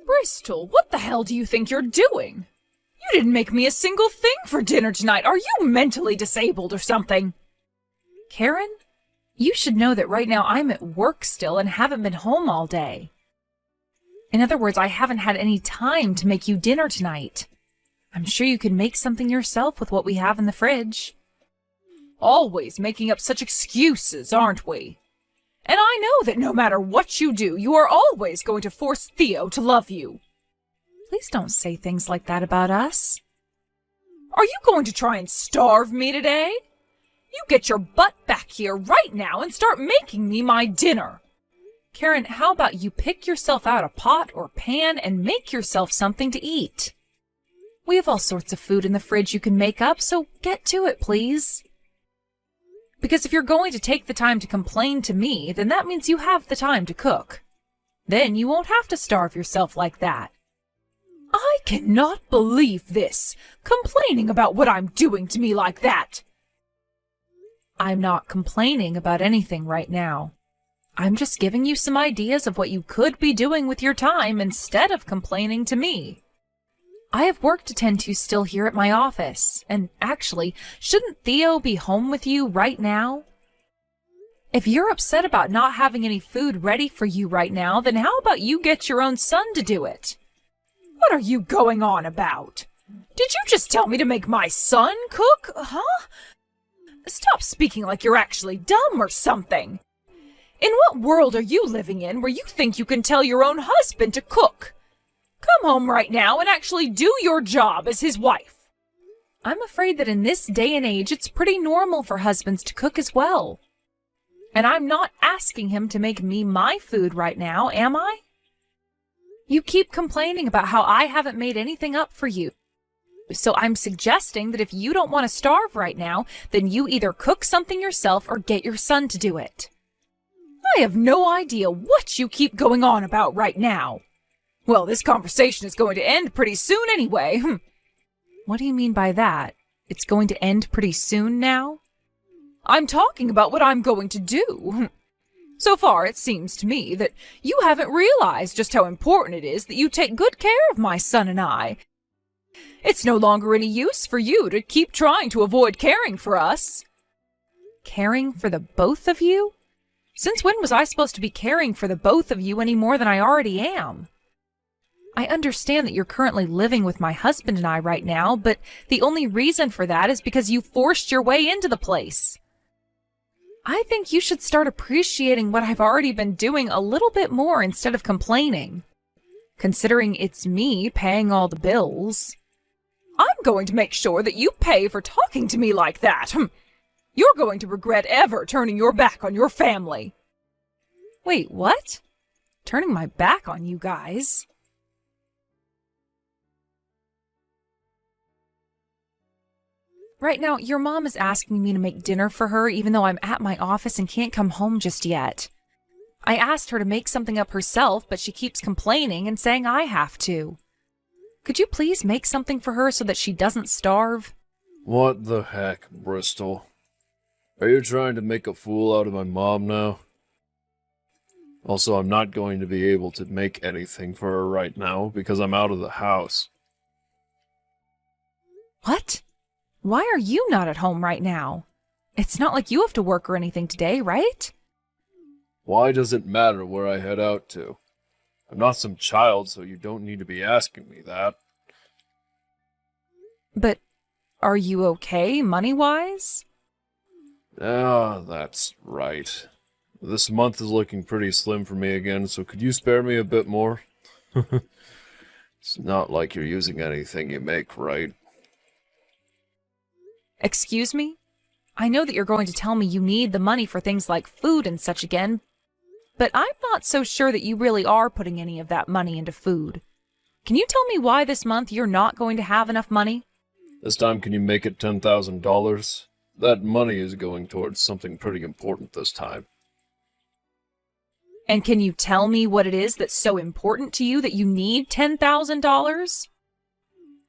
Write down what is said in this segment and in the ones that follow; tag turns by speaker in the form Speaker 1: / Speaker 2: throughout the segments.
Speaker 1: Bristol, what the hell do you think you're doing? You didn't make me a single thing for dinner tonight. Are you mentally disabled or something? Karen, you should know that right now I'm at work still and haven't been home all day. In other words, I haven't had any time to make you dinner tonight. I'm sure you can make something yourself with what we have in the fridge. Always making up such excuses, aren't we? And I know that no matter what you do, you are always going to force Theo to love you. Please don't say things like that about us. Are you going to try and starve me today? You get your butt back here right now and start making me my dinner. Karen, how about you pick yourself out a pot or pan and make yourself something to eat? We have all sorts of food in the fridge you can make up, so get to it, please. Because if you're going to take the time to complain to me, then that means you have the time to cook. Then you won't have to starve yourself like that. I cannot believe this, complaining about what I'm doing to me like that. I'm not complaining about anything right now. I'm just giving you some ideas of what you could be doing with your time instead of complaining to me. I have work to tend to still here at my office, and actually, shouldn't Theo be home with you right now? If you're upset about not having any food ready for you right now, then how about you get your own son to do it? What are you going on about? Did you just tell me to make my son cook, huh? Stop speaking like you're actually dumb or something. In what world are you living in where you think you can tell your own husband to cook? Come home right now and actually do your job as his wife. I'm afraid that in this day and age, it's pretty normal for husbands to cook as well. And I'm not asking him to make me my food right now, am I? You keep complaining about how I haven't made anything up for you. So I'm suggesting that if you don't want to starve right now, then you either cook something yourself or get your son to do it. I have no idea what you keep going on about right now. Well, this conversation is going to end pretty soon anyway. What do you mean by that? It's going to end pretty soon now? I'm talking about what I'm going to do. So far, it seems to me that you haven't realized just how important it is that you take good care of my son and I. It's no longer any use for you to keep trying to avoid caring for us. Caring for the both of you? Since when was I supposed to be caring for the both of you any more than I already am? I understand that you're currently living with my husband and I right now, but the only reason for that is because you forced your way into the place. I think you should start appreciating what I've already been doing a little bit more instead of complaining. Considering it's me paying all the bills. I'm going to make sure that you pay for talking to me like that. You're going to regret ever turning your back on your family. Wait, what? Turning my back on you guys? Right now, your mom is asking me to make dinner for her even though I'm at my office and can't come home just yet. I asked her to make something up herself, but she keeps complaining and saying I have to. Could you please make something for her so that she doesn't starve?
Speaker 2: What the heck, Bristol? Are you trying to make a fool out of my mom now? Also, I'm not going to be able to make anything for her right now because I'm out of the house.
Speaker 1: What? Why are you not at home right now? It's not like you have to work or anything today, right?
Speaker 2: Why does it matter where I head out to? I'm not some child, so you don't need to be asking me that.
Speaker 1: But are you okay, money-wise?
Speaker 2: Ah, that's right. This month is looking pretty slim for me again, so could you spare me a bit more? It's not like you're using anything you make, right?
Speaker 1: Excuse me? I know that you're going to tell me you need the money for things like food and such again, but I'm not so sure that you really are putting any of that money into food. Can you tell me why this month you're not going to have enough money?
Speaker 2: This time can you make it $10,000? That money is going towards something pretty important this time.
Speaker 1: And can you tell me what it is that's so important to you that you need $10,000?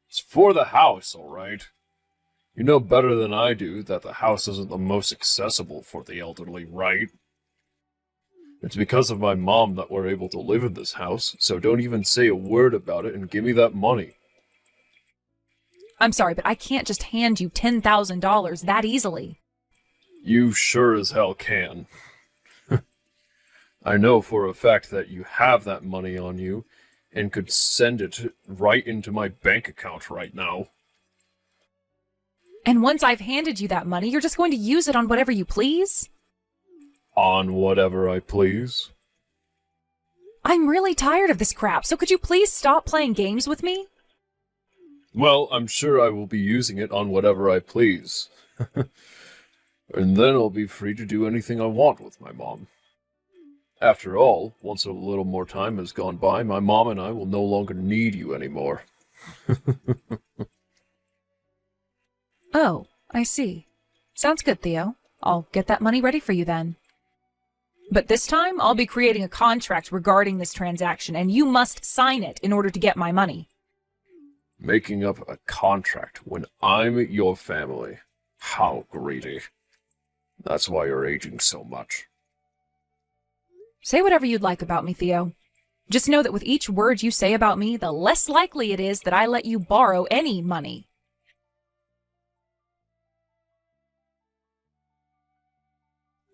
Speaker 2: It's for the house, all right? You know better than I do that the house isn't the most accessible for the elderly, right? It's because of my mom that we're able to live in this house, so don't even say a word about it and give me that money.
Speaker 1: I'm sorry, but I can't just hand you $10,000 that easily.
Speaker 2: You sure as hell can. I know for a fact that you have that money on you and could send it right into my bank account right now.
Speaker 1: And once I've handed you that money, you're just going to use it on whatever you please?
Speaker 2: On whatever I please.
Speaker 1: I'm really tired of this crap, so could you please stop playing games with me?
Speaker 2: Well, I'm sure I will be using it on whatever I please. And then I'll be free to do anything I want with my mom. After all, once a little more time has gone by, my mom and I will no longer need you anymore.
Speaker 1: Oh, I see. Sounds good, Theo. I'll get that money ready for you then. But this time, I'll be creating a contract regarding this transaction, and you must sign it in order to get my money.
Speaker 2: Making up a contract when I'm your family. How greedy. That's why you're aging so much.
Speaker 1: Say whatever you'd like about me, Theo. Just know that with each word you say about me, the less likely it is that I let you borrow any money.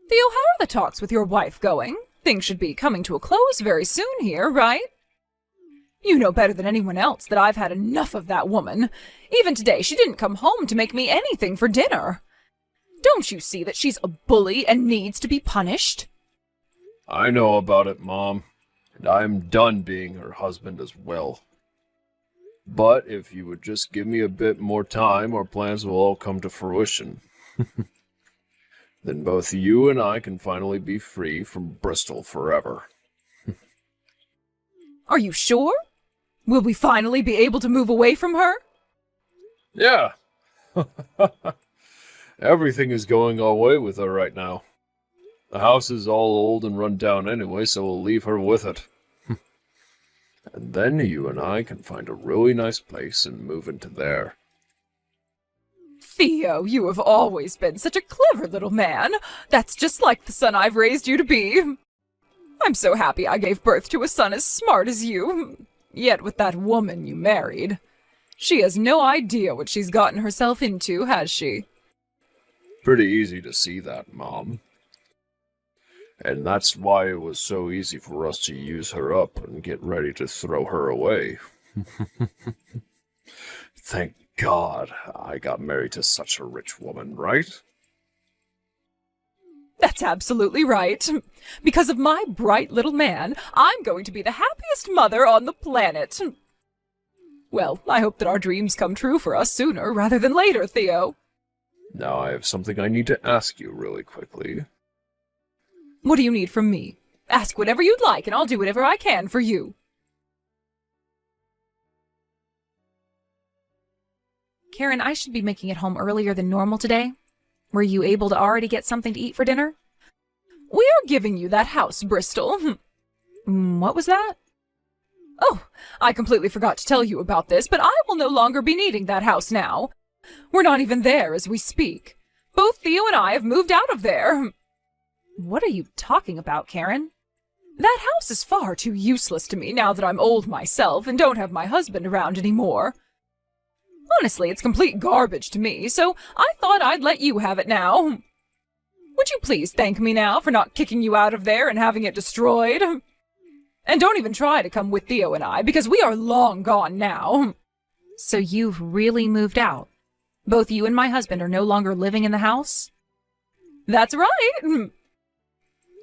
Speaker 1: Theo, how are the talks with your wife going? Things should be coming to a close very soon here, right? You know better than anyone else that I've had enough of that woman. Even today, she didn't come home to make me anything for dinner. Don't you see that she's a bully and needs to be punished?
Speaker 2: I know about it, Mom, and I'm done being her husband as well. But if you would just give me a bit more time, our plans will all come to fruition. Then both you and I can finally be free from Bristol forever.
Speaker 1: Are you sure? Will we finally be able to move away from her?
Speaker 2: Yeah. Everything is going our way with her right now. The house is all old and run down anyway, so we'll leave her with it. And then you and I can find a really nice place and move into there.
Speaker 1: Theo, you have always been such a clever little man. That's just like the son I've raised you to be. I'm so happy I gave birth to a son as smart as you. Yet with that woman you married, she has no idea what she's gotten herself into, has she?
Speaker 2: Pretty easy to see that, Mom. And that's why it was so easy for us to use her up and get ready to throw her away. Thank God I got married to such a rich woman, right?
Speaker 1: That's absolutely right. Because of my bright little man, I'm going to be the happiest mother on the planet. Well, I hope that our dreams come true for us sooner rather than later, Theo.
Speaker 2: Now I have something I need to ask you really quickly.
Speaker 1: What do you need from me? Ask whatever you'd like, and I'll do whatever I can for you. Karen, I should be making it home earlier than normal today. Were you able to already get something to eat for dinner? We are giving you that house, Bristol. What was that? Oh, I completely forgot to tell you about this, but I will no longer be needing that house now. We're not even there as we speak. Both Theo and I have moved out of there. What are you talking about, Karen? That house is far too useless to me now that I'm old myself and don't have my husband around anymore. Honestly, it's complete garbage to me, so I thought I'd let you have it now. Would you please thank me now for not kicking you out of there and having it destroyed? And don't even try to come with Theo and I, because we are long gone now. So you've really moved out? Both you and my husband are no longer living in the house? That's right.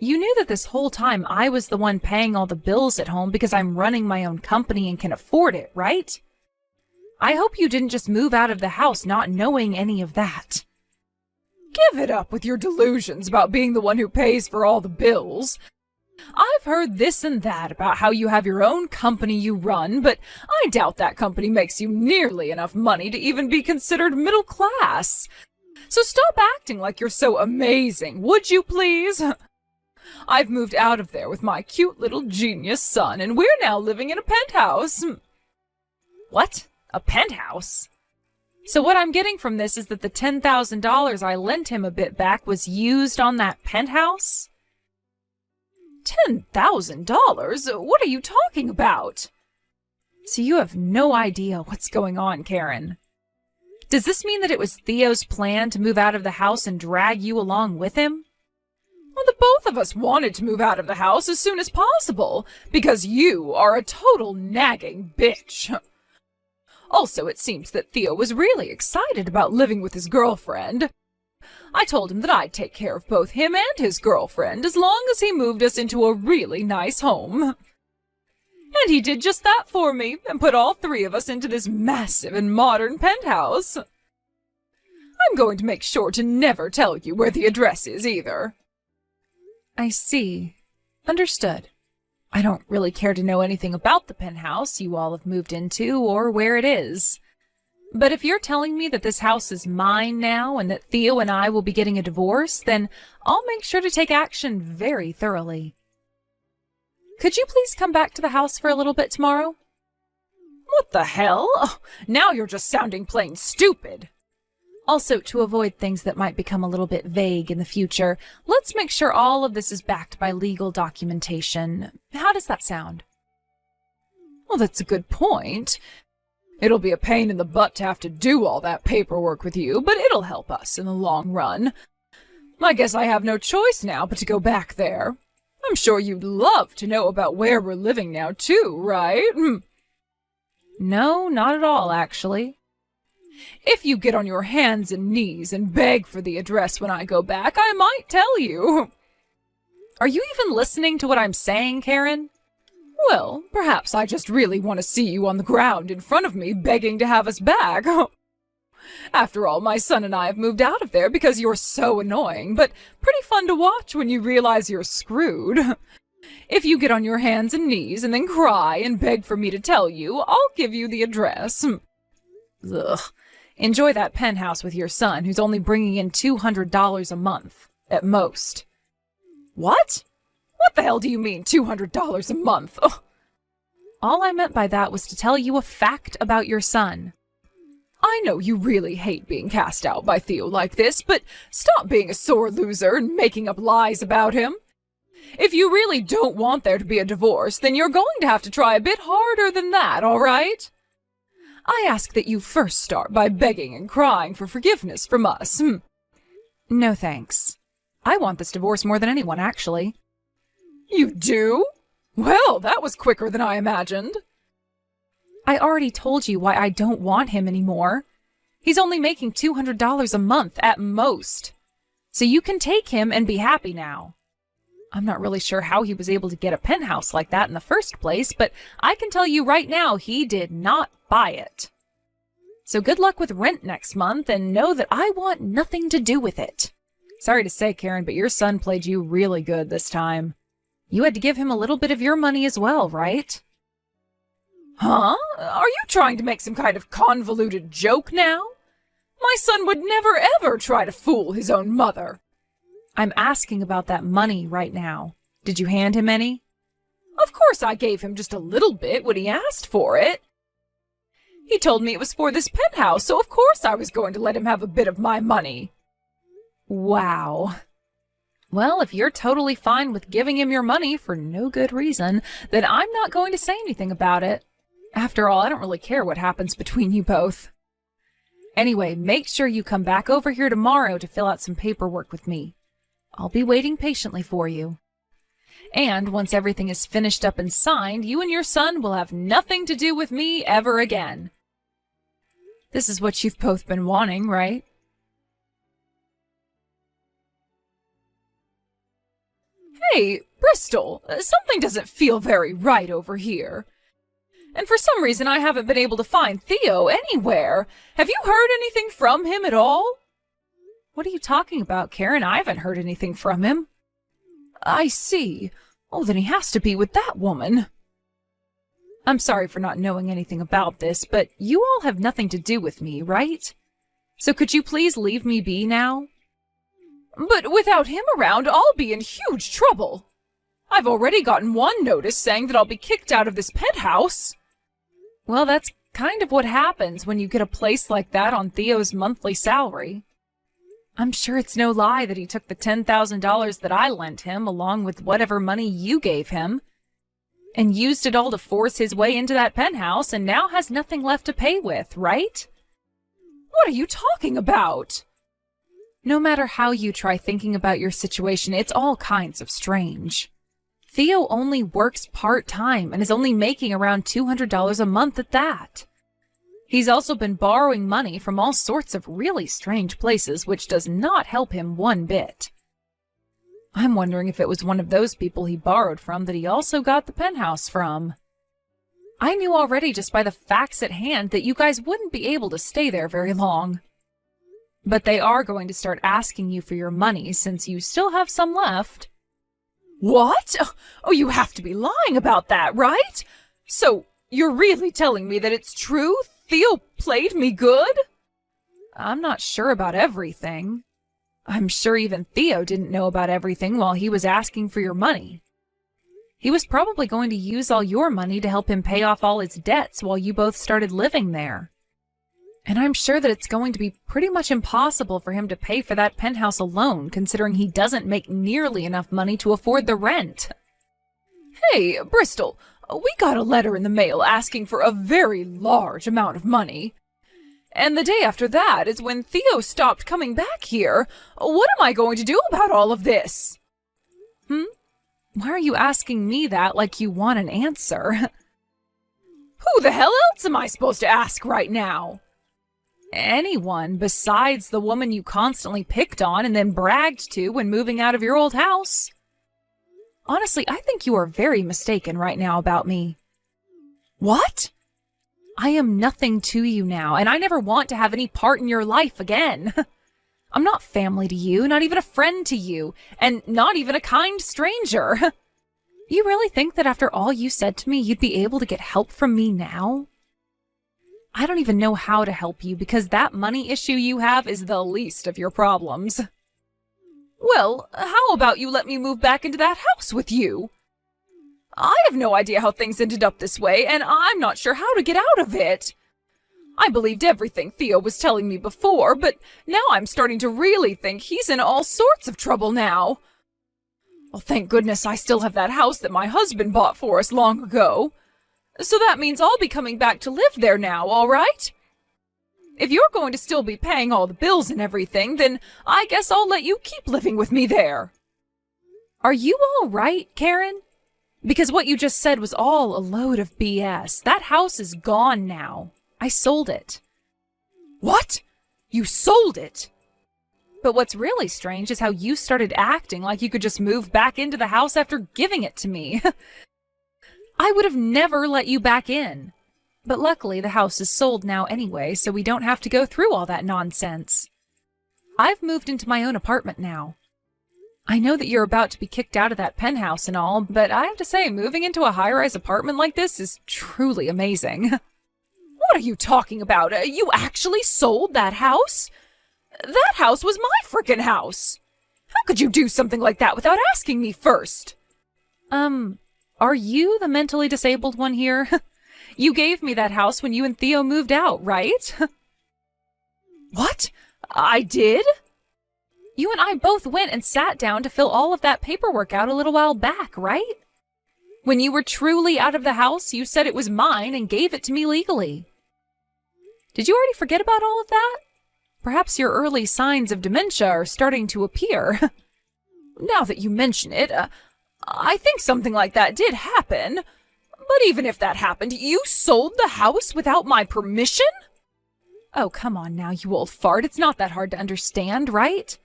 Speaker 1: You knew that this whole time I was the one paying all the bills at home because I'm running my own company and can afford it, right? I hope you didn't just move out of the house not knowing any of that. Give it up with your delusions about being the one who pays for all the bills. I've heard this and that about how you have your own company you run, but I doubt that company makes you nearly enough money to even be considered middle class. So stop acting like you're so amazing, would you please? I've moved out of there with my cute little genius son, and we're now living in a penthouse. What? A penthouse? So what I'm getting from this is that the $10,000 I lent him a bit back was used on that penthouse? $10,000? What are you talking about? So you have no idea what's going on, Karen. Does this mean that it was Theo's plan to move out of the house and drag you along with him? Well, the both of us wanted to move out of the house as soon as possible, because you are a total nagging bitch. Also, it seems that Theo was really excited about living with his girlfriend. I told him that I'd take care of both him and his girlfriend as long as he moved us into a really nice home. And he did just that for me and put all three of us into this massive and modern penthouse. I'm going to make sure to never tell you where the address is either. I see. Understood. I don't really care to know anything about the penthouse you all have moved into or where it is. But if you're telling me that this house is mine now and that Theo and I will be getting a divorce, then I'll make sure to take action very thoroughly. Could you please come back to the house for a little bit tomorrow? What the hell? Oh, now you're just sounding plain stupid. Also, to avoid things that might become a little bit vague in the future, let's make sure all of this is backed by legal documentation. How does that sound? Well, that's a good point. It'll be a pain in the butt to have to do all that paperwork with you, but it'll help us in the long run. I guess I have no choice now but to go back there. I'm sure you'd love to know about where we're living now, too, right? No, not at all, actually. If you get on your hands and knees and beg for the address when I go back, I might tell you. Are you even listening to what I'm saying, Karen? Well, perhaps I just really want to see you on the ground in front of me begging to have us back. After all, my son and I have moved out of there because you're so annoying, but pretty fun to watch when you realize you're screwed. If you get on your hands and knees and then cry and beg for me to tell you, I'll give you the address. Ugh. Enjoy that penthouse with your son, who's only bringing in $200 a month, at most. What? What the hell do you mean, $200 a month? Ugh. All I meant by that was to tell you a fact about your son. I know you really hate being cast out by Theo like this, but stop being a sore loser and making up lies about him. If you really don't want there to be a divorce, then you're going to have to try a bit harder than that, all right? I ask that you first start by begging and crying for forgiveness from us. No thanks. I want this divorce more than anyone, actually. You do? Well, that was quicker than I imagined. I already told you why I don't want him anymore. He's only making $200 a month at most. So you can take him and be happy now. I'm not really sure how he was able to get a penthouse like that in the first place, but I can tell you right now he did not buy it. So good luck with rent next month, and know that I want nothing to do with it. Sorry to say, Karen, but your son played you really good this time. You had to give him a little bit of your money as well, right? Huh? Are you trying to make some kind of convoluted joke now? My son would never ever try to fool his own mother. I'm asking about that money right now. Did you hand him any? Of course I gave him just a little bit when he asked for it. He told me it was for this penthouse, so of course I was going to let him have a bit of my money. Wow. Well, if you're totally fine with giving him your money for no good reason, then I'm not going to say anything about it. After all, I don't really care what happens between you both. Anyway, make sure you come back over here tomorrow to fill out some paperwork with me. I'll be waiting patiently for you. And once everything is finished up and signed, you and your son will have nothing to do with me ever again. This is what you've both been wanting, right? Hey, Bristol, something doesn't feel very right over here. And for some reason I haven't been able to find Theo anywhere. Have you heard anything from him at all? What are you talking about, Karen? I haven't heard anything from him. I see. Oh, then he has to be with that woman. I'm sorry for not knowing anything about this, but you all have nothing to do with me, right? So could you please leave me be now? But without him around, I'll be in huge trouble. I've already gotten one notice saying that I'll be kicked out of this penthouse. Well, that's kind of what happens when you get a place like that on Theo's monthly salary. I'm sure it's no lie that he took the $10,000 that I lent him, along with whatever money you gave him, and used it all to force his way into that penthouse and now has nothing left to pay with, right?
Speaker 3: What are you talking about?
Speaker 1: No matter how you try thinking about your situation, it's all kinds of strange. Theo only works part-time and is only making around $200 a month at that. He's also been borrowing money from all sorts of really strange places, which does not help him one bit. I'm wondering if it was one of those people he borrowed from that he also got the penthouse from. I knew already just by the facts at hand that you guys wouldn't be able to stay there very long. But they are going to start asking you for your money since you still have some left.
Speaker 3: What? Oh, you have to be lying about that, right? So, you're really telling me that it's true? Theo played me good?
Speaker 1: I'm not sure about everything. I'm sure even Theo didn't know about everything while he was asking for your money. He was probably going to use all your money to help him pay off all his debts while you both started living there. And I'm sure that it's going to be pretty much impossible for him to pay for that penthouse alone, considering he doesn't make nearly enough money to afford the rent.
Speaker 3: Hey, Bristol, we got a letter in the mail asking for a very large amount of money. And the day after that is when Theo stopped coming back here. What am I going to do about all of this?
Speaker 1: Why are you asking me that like you want an answer?
Speaker 3: Who the hell else am I supposed to ask right now?
Speaker 1: Anyone besides the woman you constantly picked on and then bragged to when moving out of your old house. Honestly, I think you are very mistaken right now about me.
Speaker 3: What?
Speaker 1: I am nothing to you now, and I never want to have any part in your life again. I'm not family to you, not even a friend to you, and not even a kind stranger. You really think that after all you said to me, you'd be able to get help from me now? I don't even know how to help you because that money issue you have is the least of your problems.
Speaker 3: Well, how about you let me move back into that house with you? I have no idea how things ended up this way, and I'm not sure how to get out of it. I believed everything Theo was telling me before, but now I'm starting to really think he's in all sorts of trouble now. Well, thank goodness I still have that house that my husband bought for us long ago. So that means I'll be coming back to live there now, all right? If you're going to still be paying all the bills and everything, then I guess I'll let you keep living with me there.
Speaker 1: Are you all right, Karen? Because what you just said was all a load of BS. That house is gone now. I sold it.
Speaker 3: What? You sold it?
Speaker 1: But what's really strange is how you started acting like you could just move back into the house after giving it to me. I would have never let you back in. But luckily the house is sold now anyway, so we don't have to go through all that nonsense. I've moved into my own apartment now. I know that you're about to be kicked out of that penthouse and all, but I have to say, moving into a high-rise apartment like this is truly amazing.
Speaker 3: What are you talking about? You actually sold that house? That house was my frickin' house. How could you do something like that without asking me first?
Speaker 1: Are you the mentally disabled one here? You gave me that house when you and Theo moved out, right?
Speaker 3: What? I did?
Speaker 1: You and I both went and sat down to fill all of that paperwork out a little while back, right? When you were truly out of the house, you said it was mine and gave it to me legally. Did you already forget about all of that? Perhaps your early signs of dementia are starting to appear.
Speaker 3: Now that you mention it, I think something like that did happen. But even if that happened, you sold the house without my permission?
Speaker 1: Oh, come on now, you old fart. It's not that hard to understand, right?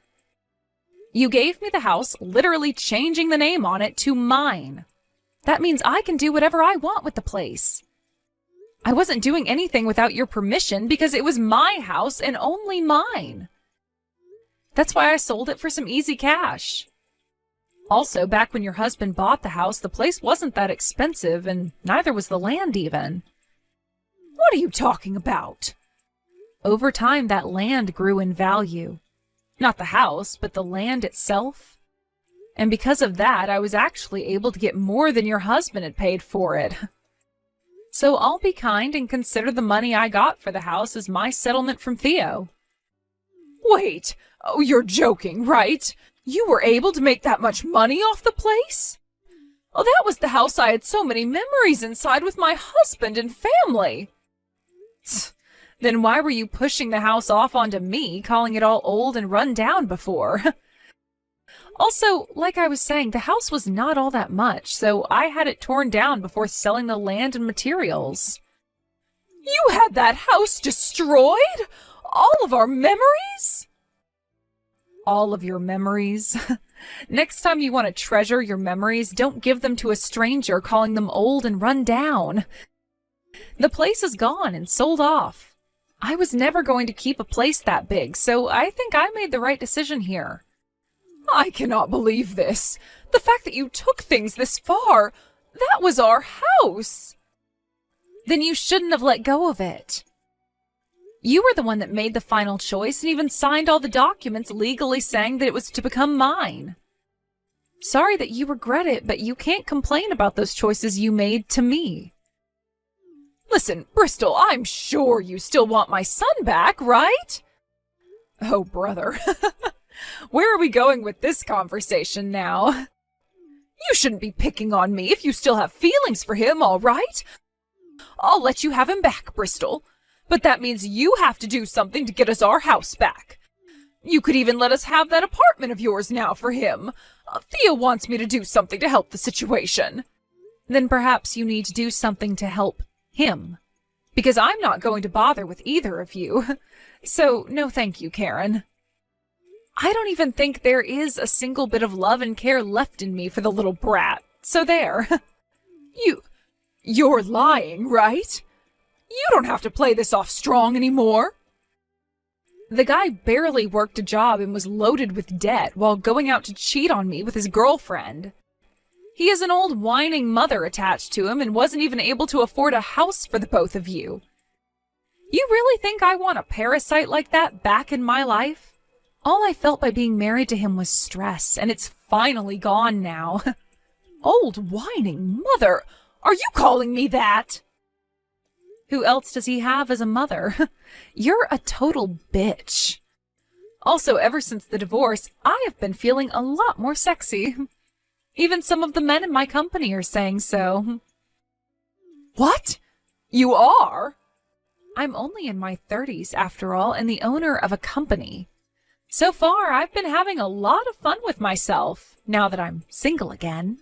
Speaker 1: You gave me the house, literally changing the name on it to mine. That means I can do whatever I want with the place. I wasn't doing anything without your permission because it was my house and only mine. That's why I sold it for some easy cash. Also, back when your husband bought the house, the place wasn't that expensive, and neither was the land even.
Speaker 3: What are you talking about?
Speaker 1: Over time, that land grew in value. Not the house, but the land itself. And because of that, I was actually able to get more than your husband had paid for it. So I'll be kind and consider the money I got for the house as my settlement from Theo.
Speaker 3: Wait, Oh, you're joking, right? You were able to make that much money off the place? Oh, that was the house I had so many memories inside with my husband and family. Then why were you pushing the house off onto me, calling it all old and run down before? Also, like I was saying, the house was not all that much, so I had it torn down before selling the land and materials. You had that house destroyed? All of our memories? All of your memories? Next time you want to treasure your memories, don't give them to a stranger calling them old and run down. The place is gone and sold off. I was never going to keep a place that big, so I think I made the right decision here. I cannot believe this. The fact that you took things this far, that was our house. Then you shouldn't have let go of it. You were the one that made the final choice and even signed all the documents legally saying that it was to become mine. Sorry that you regret it, but you can't complain about those choices you made to me. Listen, Bristol, I'm sure you still want my son back, right? Oh, brother. Where are we going with this conversation now? You shouldn't be picking on me if you still have feelings for him, all right? I'll let you have him back, Bristol. But that means you have to do something to get us our house back. You could even let us have that apartment of yours now for him. Theo wants me to do something to help the situation. Then perhaps you need to do something to help him. Because I'm not going to bother with either of you. So, no thank you, Karen. I don't even think there is a single bit of love and care left in me for the little brat. So there. You're lying, right? You don't have to play this off strong anymore. The guy barely worked a job and was loaded with debt while going out to cheat on me with his girlfriend. He has an old whining mother attached to him and wasn't even able to afford a house for the both of you. You really think I want a parasite like that back in my life? All I felt by being married to him was stress, and it's finally gone now. Old whining mother! Are you calling me that? Who else does he have as a mother? You're a total bitch. Also, ever since the divorce, I have been feeling a lot more sexy. Even some of the men in my company are saying so. What? You are? I'm only in my 30s, after all, and the owner of a company. So far, I've been having a lot of fun with myself, now that I'm single again.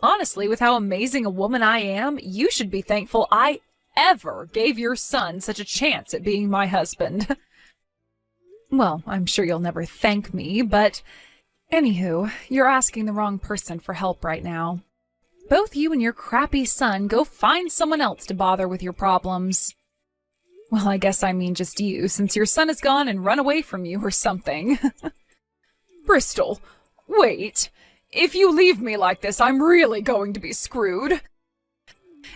Speaker 3: Honestly, with how amazing a woman I am, you should be thankful I ever gave your son such a chance at being my husband. Well, I'm sure you'll never thank me, but anywho, you're asking the wrong person for help right now. Both you and your crappy son go find someone else to bother with your problems. Well, I guess I mean just you, since your son has gone and run away from you or something. Bristol, wait. If you leave me like this, I'm really going to be screwed.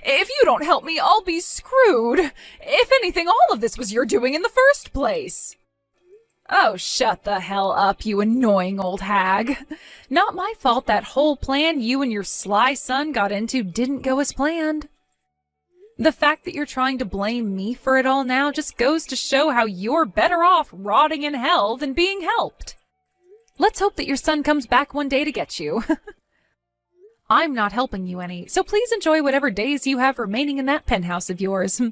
Speaker 3: If you don't help me, I'll be screwed. If anything, all of this was your doing in the first place. Oh, shut the hell up, you annoying old hag. Not my fault that whole plan you and your sly son got into didn't go as planned. The fact that you're trying to blame me for it all now just goes to show how you're better off rotting in hell than being helped. Let's hope that your son comes back one day to get you. I'm not helping you any, so please enjoy whatever days you have remaining in that penthouse of yours.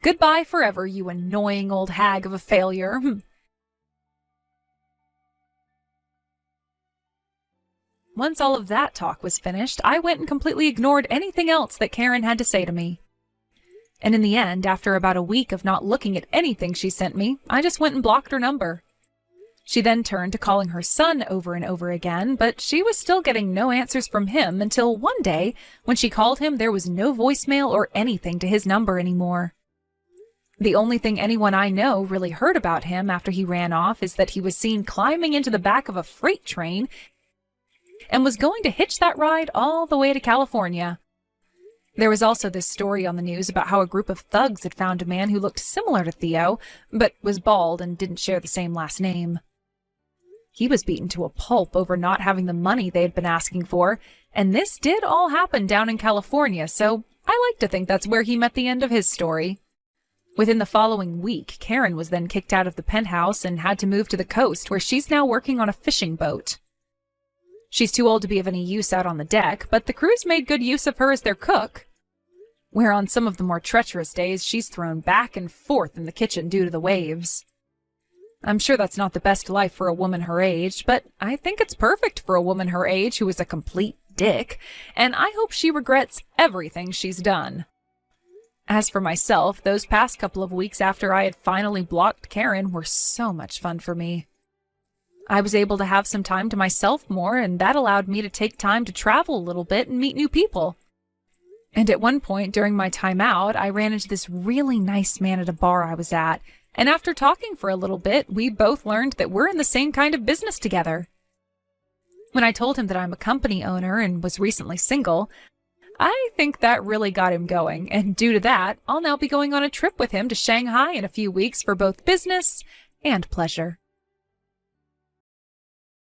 Speaker 3: Goodbye forever, you annoying old hag of a failure. Once all of that talk was finished, I went and completely ignored anything else that Karen had to say to me. And in the end, after about a week of not looking at anything she sent me, I just went and blocked her number. She then turned to calling her son over and over again, but she was still getting no answers from him until one day, when she called him, there was no voicemail or anything to his number anymore. The only thing anyone I know really heard about him after he ran off is that he was seen climbing into the back of a freight train and was going to hitch that ride all the way to California. There was also this story on the news about how a group of thugs had found a man who looked similar to Theo, but was bald and didn't share the same last name. He was beaten to a pulp over not having the money they had been asking for, and this did all happen down in California, so I like to think that's where he met the end of his story. Within the following week, Karen was then kicked out of the penthouse and had to move to the coast, where she's now working on a fishing boat. She's too old to be of any use out on the deck, but the crew's made good use of her as their cook, where on some of the more treacherous days she's thrown back and forth in the kitchen due to the waves. I'm sure that's not the best life for a woman her age, but I think it's perfect for a woman her age who is a complete dick, and I hope she regrets everything she's done. As for myself, those past couple of weeks after I had finally blocked Karen were so much fun for me. I was able to have some time to myself more, and that allowed me to take time to travel a little bit and meet new people. And at one point during my time out, I ran into this really nice man at a bar I was at, and after talking for a little bit, we both learned that we're in the same kind of business together. When I told him that I'm a company owner and was recently single, I think that really got him going, and due to that, I'll now be going on a trip with him to Shanghai in a few weeks for both business and pleasure.